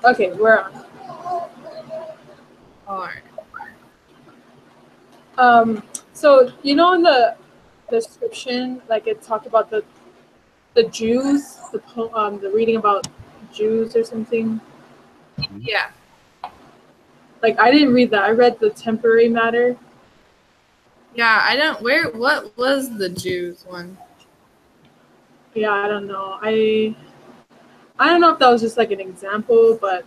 Okay, we're on. Alright. So you know in the description, like it talked about the Jews, the reading about Jews or something. Yeah. Like I didn't read that. I read the temporary matter. Yeah, I don't. What was the Jews one? Yeah, I don't know. I don't know if that was just like an example, but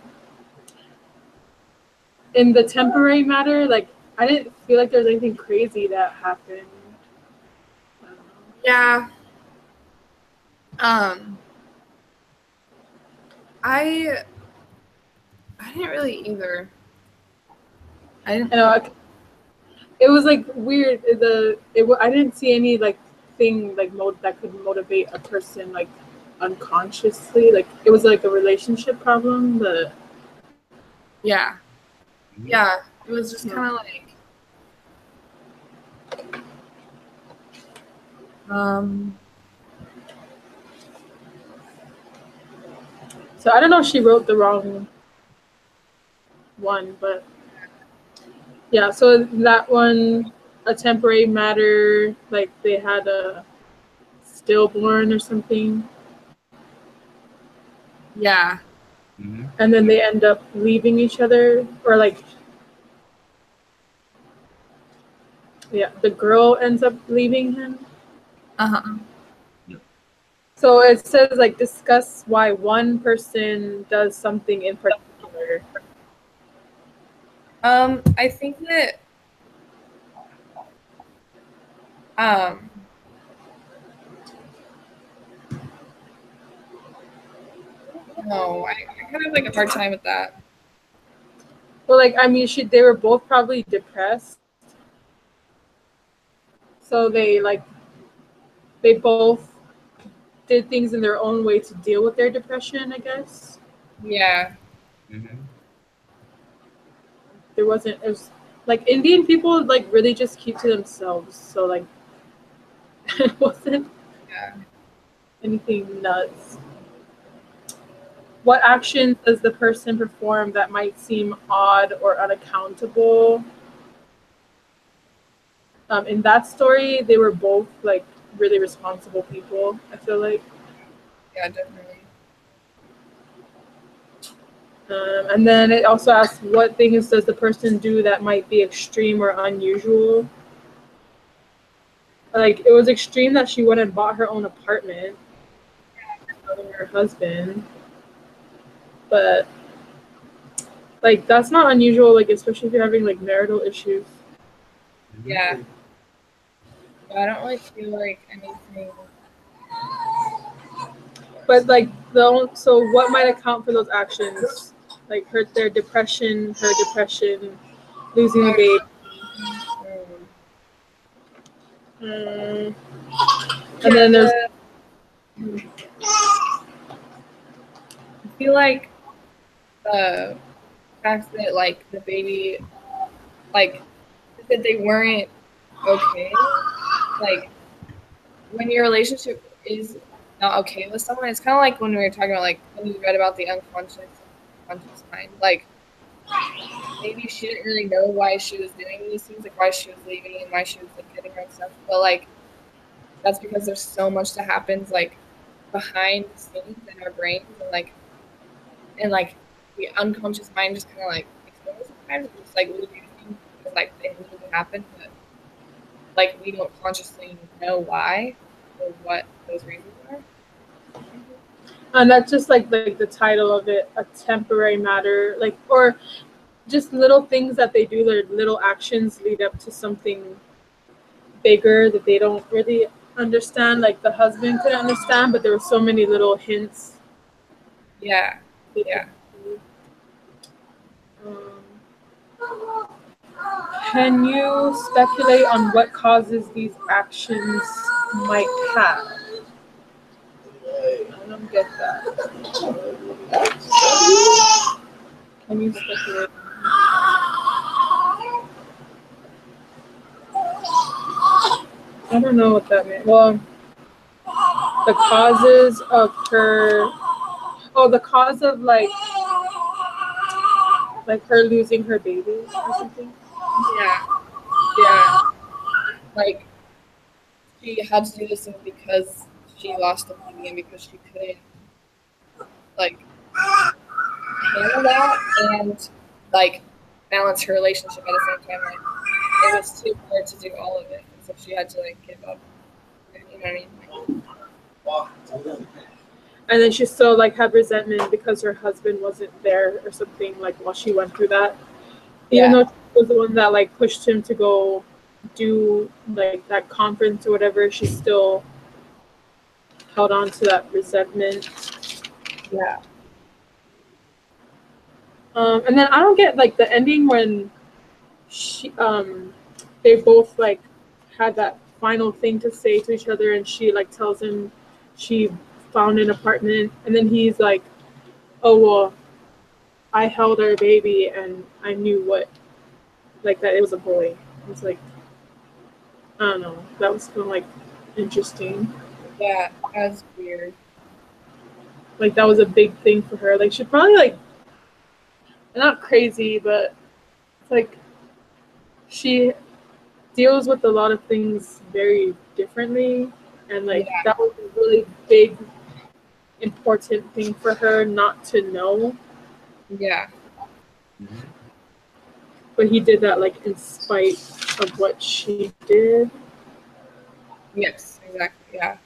in the temporary matter, like I didn't feel like there was anything crazy that happened. I don't know. Yeah. I didn't really either. I didn't. You know, it was like weird. I didn't see any like thing like that could motivate a person like unconsciously. Like it was like a relationship problem. Yeah. Yeah. It was just kind of like. So I don't know if she wrote the wrong one, but yeah. So that one, a temporary matter, like they had a stillborn or something. Yeah. And then they end up leaving each other, or like, yeah, the girl ends up leaving him. So it says like discuss why one person does something in particular. I think that. No, I kind of have like a hard time with that. Well, like I mean, they were both probably depressed, so they both did things in their own way to deal with their depression, I guess. Yeah. There wasn't, it was like Indian people like really just keep to themselves, so like it wasn't anything nuts. What actions does the person perform that might seem odd or unaccountable? In that story, they were both like really responsible people, I feel like. Yeah, definitely. And then it also asks, what things does the person do that might be extreme or unusual? Like, it was extreme that she went and bought her own apartment with her husband. But, like, that's not unusual, like, especially if you're having, like, marital issues. Yeah. I don't really feel like anything. But, like, so what might account for those actions? Like, her depression, losing the baby. And then there's. I feel like the fact that like the baby, like that they weren't okay. Like when your relationship is not okay with someone, it's kind of like when we were talking about like when you read about the unconscious mind. Like maybe she didn't really know why she was doing these things, like why she was leaving and why she was like getting her own stuff. But like that's because there's so much that happens like behind the scenes in our brains and like the unconscious mind just kind of like ignores sometimes and just like we do things because like they need to happen, but like we don't consciously know why or what those reasons are. And that's just like the title of it, a temporary matter, like, or just little things that they do, their little actions lead up to something bigger that they don't really understand. Like the husband couldn't understand, but there were so many little hints. Yeah. Yeah. Can you speculate on what causes these actions might have? I don't get that. Can you speculate? I don't know what that means. Well, the causes of her. Oh, the cause of like like her losing her baby or something. Yeah. Like she had to do this thing because she lost the baby and because she couldn't like handle that and like balance her relationship at the same time. Like it was too hard to do all of it, and so she had to like give up. You know what I mean? And then she still like had resentment because her husband wasn't there or something like while she went through that. Even though she was the one that like pushed him to go do like that conference or whatever, she still held on to that resentment. Yeah. And then I don't get like the ending when she they both like had that final thing to say to each other, and she like tells him she found an apartment, and then he's like, oh well, I held our baby and I knew what like that it was a boy. It's like, I don't know, that was kind of like interesting. Yeah, that's weird. Like that was a big thing for her. Like she probably like not crazy, but it's like she deals with a lot of things very differently, and like that was a really big important thing for her not to know. Yeah. But he did that like in spite of what she did. Yes, exactly. Yeah.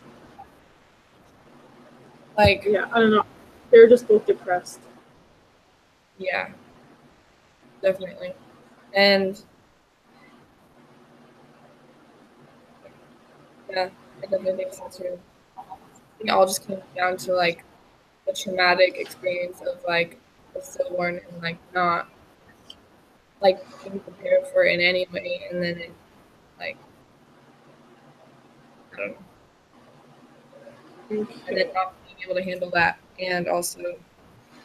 Like, yeah, I don't know, they were just both depressed. Yeah, definitely. And yeah, I definitely think so too. I think it all just comes down to like the traumatic experience of like the stillborn and like not like being prepared for it in any way, and then it like I don't know, and then not being able to handle that and also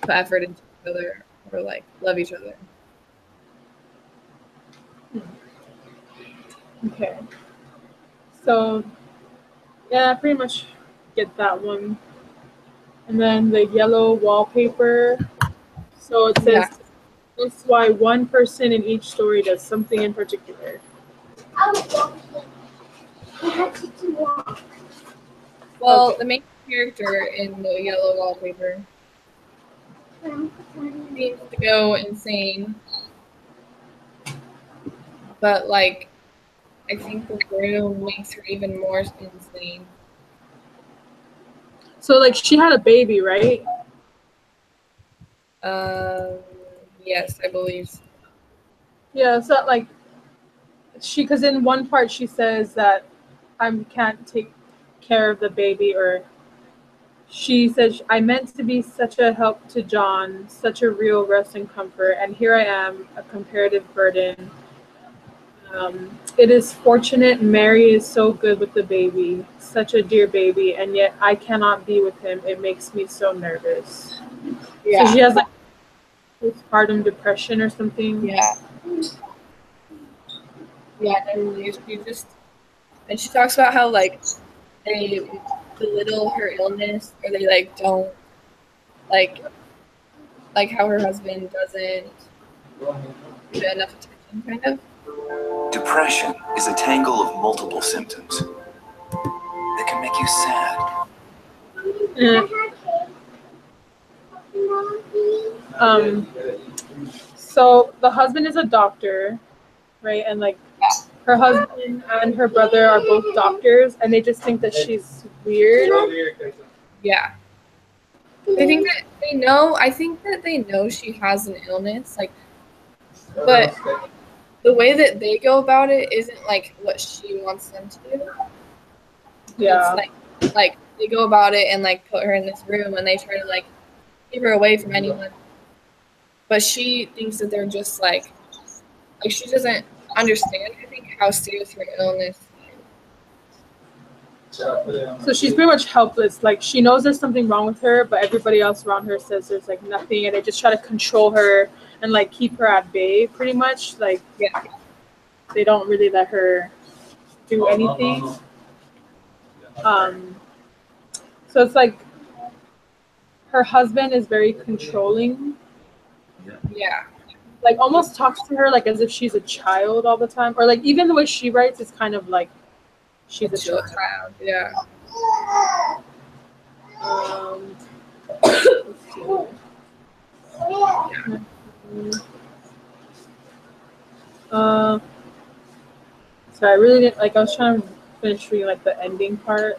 put effort into each other or like love each other. Okay, so yeah, I pretty much get that one. And then the yellow wallpaper. So it says, Yeah. that's why one person in each story does something in particular. Well, Okay. the main character in the yellow wallpaper seems to go insane, but like I think the room makes her even more insane. So like she had a baby, right? Um, yes, I believe so. Yeah, so like because in one part she says that I can't take care of the baby, or she says, I meant to be such a help to John, such a real rest and comfort, and here I am, a comparative burden. It is fortunate Mary is so good with the baby, such a dear baby, and yet I cannot be with him. It makes me so nervous. Yeah. So she has like postpartum depression or something. Yeah. Yeah, definitely. She just and she talks about how like they belittle her illness or they like don't like how her husband doesn't give it enough attention kind of. Depression is a tangle of multiple symptoms that can make you sad. So the husband is a doctor, right? And like her husband and her brother are both doctors, and they just think that she's weird. Yeah. They think that they know. I think that they know she has an illness, like, but the way that they go about it isn't like what she wants them to do. Yeah. It's like they go about it and like put her in this room and they try to like keep her away from anyone. But she thinks that they're just like she doesn't understand, I think, how serious her illness is. So she's pretty much helpless. Like she knows there's something wrong with her, but everybody else around her says there's like nothing, and they just try to control her and like keep her at bay, pretty much. Like they don't really let her do anything. So it's like her husband is very controlling. Yeah. like almost talks to her like as if she's a child all the time, or like even the way she writes is kind of like she's a child. Yeah. Um, let's see. Uh, so I really didn't like. I was trying to finish reading like the ending part.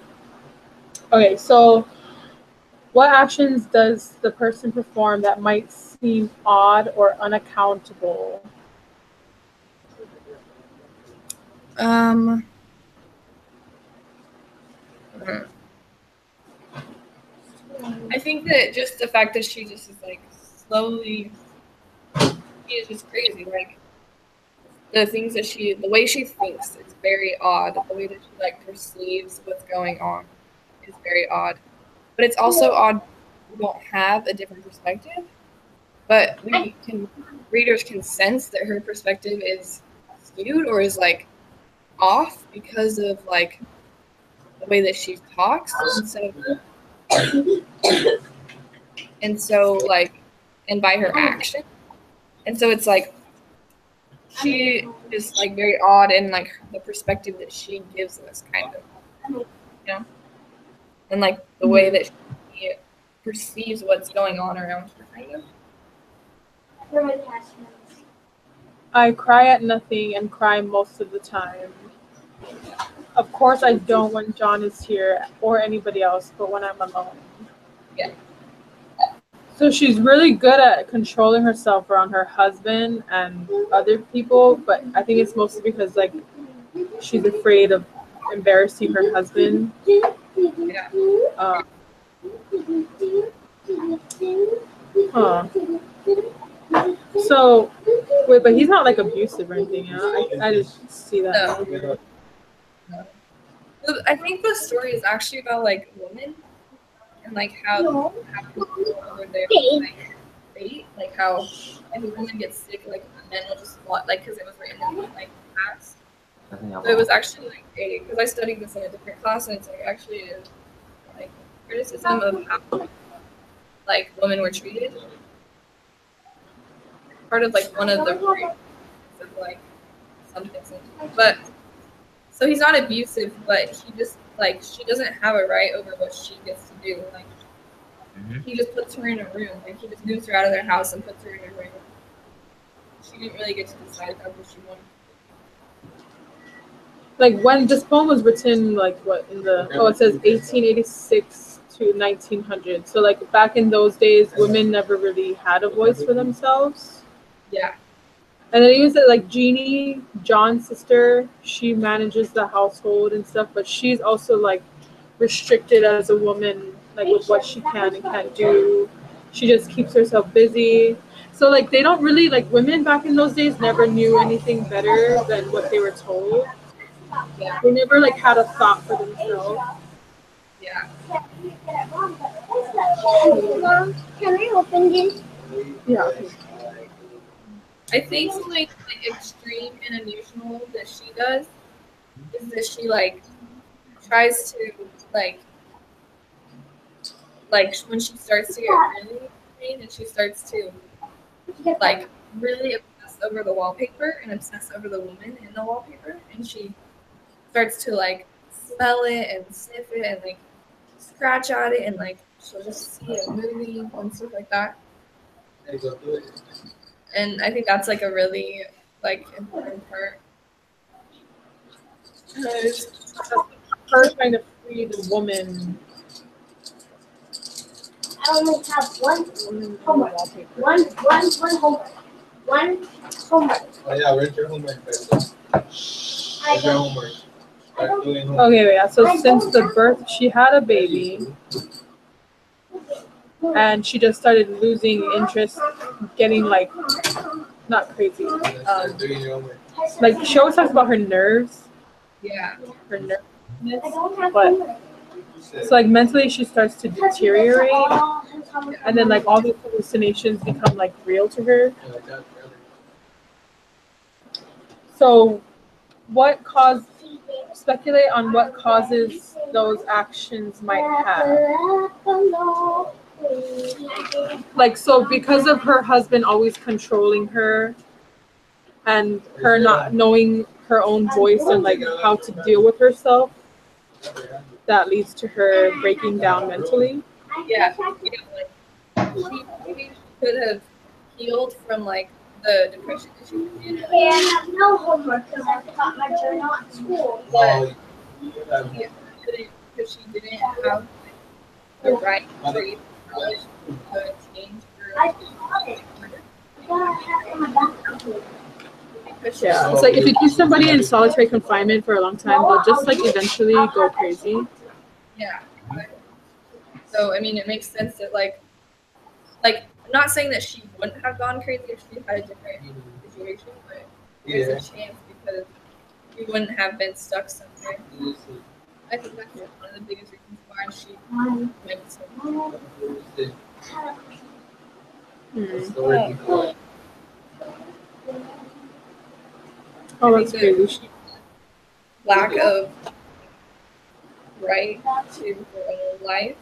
Okay, so what actions does the person perform that might seem odd or unaccountable? I think that just the fact that she just is like slowly, she is just crazy. Like the things that the way she thinks is very odd. The way that she like perceives what's going on is very odd. But it's also odd we don't have a different perspective. But readers can sense that her perspective is skewed or is like off because of like the way that she talks, and so like, and by her action, and so it's like she is like very odd in like the perspective that she gives us, kind of, you know, and like the way that she perceives what's going on around her, kind of. I cry at nothing and cry most of the time. Of course, I don't when John is here or anybody else, but when I'm alone. Yeah. So she's really good at controlling herself around her husband and other people, but I think it's mostly because like she's afraid of embarrassing her husband. Yeah. Huh. So, wait, but he's not like abusive or anything, yeah? I didn't see that. No. I think the story is actually about like women and like how control over their like fate, like how if a woman gets sick, like men will just want like because it was written in like past. So it was actually like because I studied this in a different class, and it's like actually like criticism of how like women were treated. Part of like one of the of like something, but so he's not abusive, but he just like she doesn't have a right over what she gets to do. Like he just puts her in a room, like he just moves her out of their house and puts her in a room. She didn't really get to decide how she wanted. Like when this poem was written, like what in the it says 1886 to 1900. So like back in those days, women never really had a voice for themselves. Yeah. And then even said like Jeannie, John's sister, she manages the household and stuff, but she's also like restricted as a woman, like with what she can and can't do. She just keeps herself busy. So like they don't really like women back in those days never knew anything better than what they were told. Yeah. They never like had a thought for themselves. Yeah. Mom, can I open this? Yeah. I think something like extreme and unusual that she does is that she like tries to like when she starts to get really pain and she starts to like really obsess over the wallpaper and obsess over the woman in the wallpaper, and she starts to like smell it and sniff it and like scratch at it, and like she'll just see it moving and stuff like that. And I think that's like a really like important part. Her trying to free the woman. I only have one Woman homework. wallpaper. One homework. One homework. Oh yeah, where's your homework? Where's your homework? Start doing homework. Okay, wait. So since the birth, she had a baby, and she just started losing interest, getting like not crazy. Start doing your homework. Like she always talks about her nerves, Yeah. her nerves, I don't have but homework. so like mentally she starts to deteriorate, and then like all these hallucinations become like real to her. So, speculate on what causes those actions might have. like, so because of her husband always controlling her and her not knowing her own voice and like how to deal with herself, that leads to her breaking down mentally. Yeah. She maybe could have healed from like the depression that she was in. Yeah, I have no homework because I forgot my journal at school. But yeah, because she didn't have the right to even change I her. forgot it. I gotta have it in my backpack. Because she Yeah, it's like if you keep somebody in solitary confinement for a long time, they'll just like eventually go crazy. Yeah. So I mean, it makes sense that like I'm not saying that she wouldn't have gone crazy if she had a different situation, but there's a chance because she wouldn't have been stuck somewhere. I think that's one of the biggest reasons why she went so. Oh, that's crazy. Lack of right to her own life.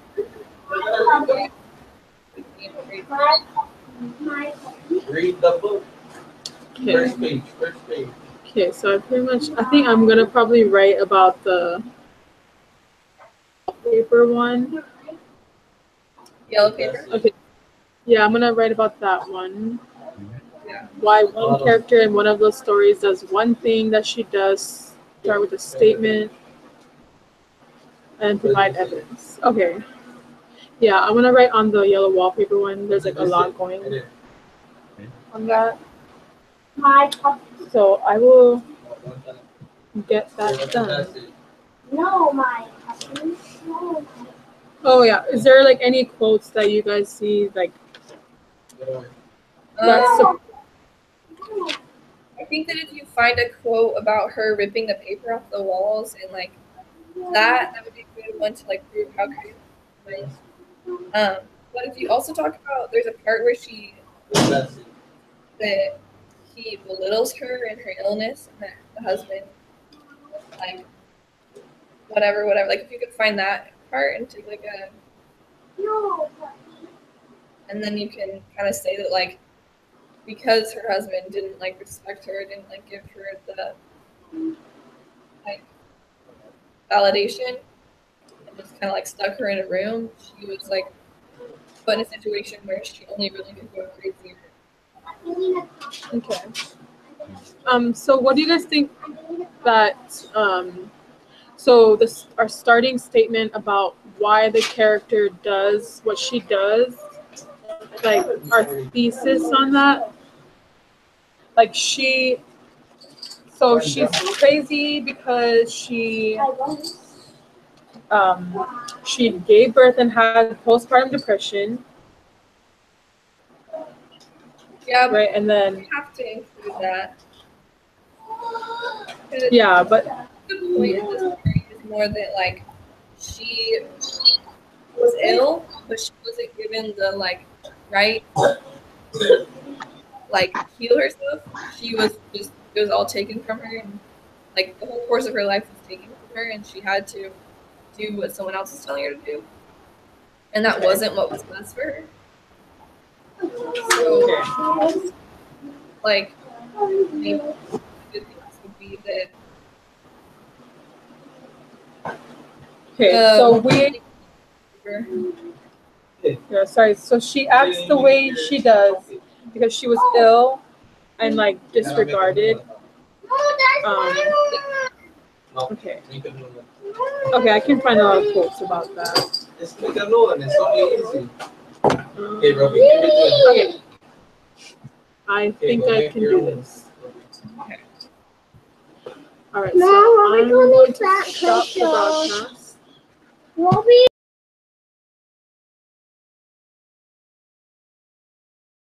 Read the book. Okay. First page. First page. Okay, so I think I'm gonna probably write about the paper one. Yellow paper. Okay. Yeah, I'm gonna write about that one. Yeah. Why one character in one of those stories does one thing that she does, start with a statement, and provide evidence. Okay. Yeah, I'm gonna write on the yellow wallpaper one. There's like a lot going on that. So I will get that done. No, my puppy. No. Oh yeah, is there like any quotes that you guys see like that's I think that if you find a quote about her ripping the paper off the walls and like that would be a good one to like prove how crazy it is. But if you also talk about, there's a part where that he belittles her and her illness, and that the husband, like, whatever. Like, if you could find that part and take like a, No. and then you can kind of say that like, because her husband didn't like respect her, didn't like give her the like validation, and just kind of like stuck her in a room, she was like put in a situation where she only really could go crazy. okay. So what do you guys think that so this our starting statement about why the character does what she does, like our thesis on that? Like she's crazy because she gave birth and had postpartum depression. Yeah, right, and then you have to include that. Yeah, but the point of this story is more that like she was ill, but she wasn't given the like right like heal herself. She was just it was all taken from her, and like the whole course of her life was taken from her, and she had to do what someone else was telling her to do, and that wasn't what was best for her. So, like, maybe the good things would be that. Okay, so we. Yeah, sorry. So she acts the way she does because she was ill and like disregarded. Okay. Okay, I can find a lot of quotes about that. Just make a new one. It's only easy. Okay, Robbie, okay. I think I can do this. All right, so I'm going to stop the broadcast.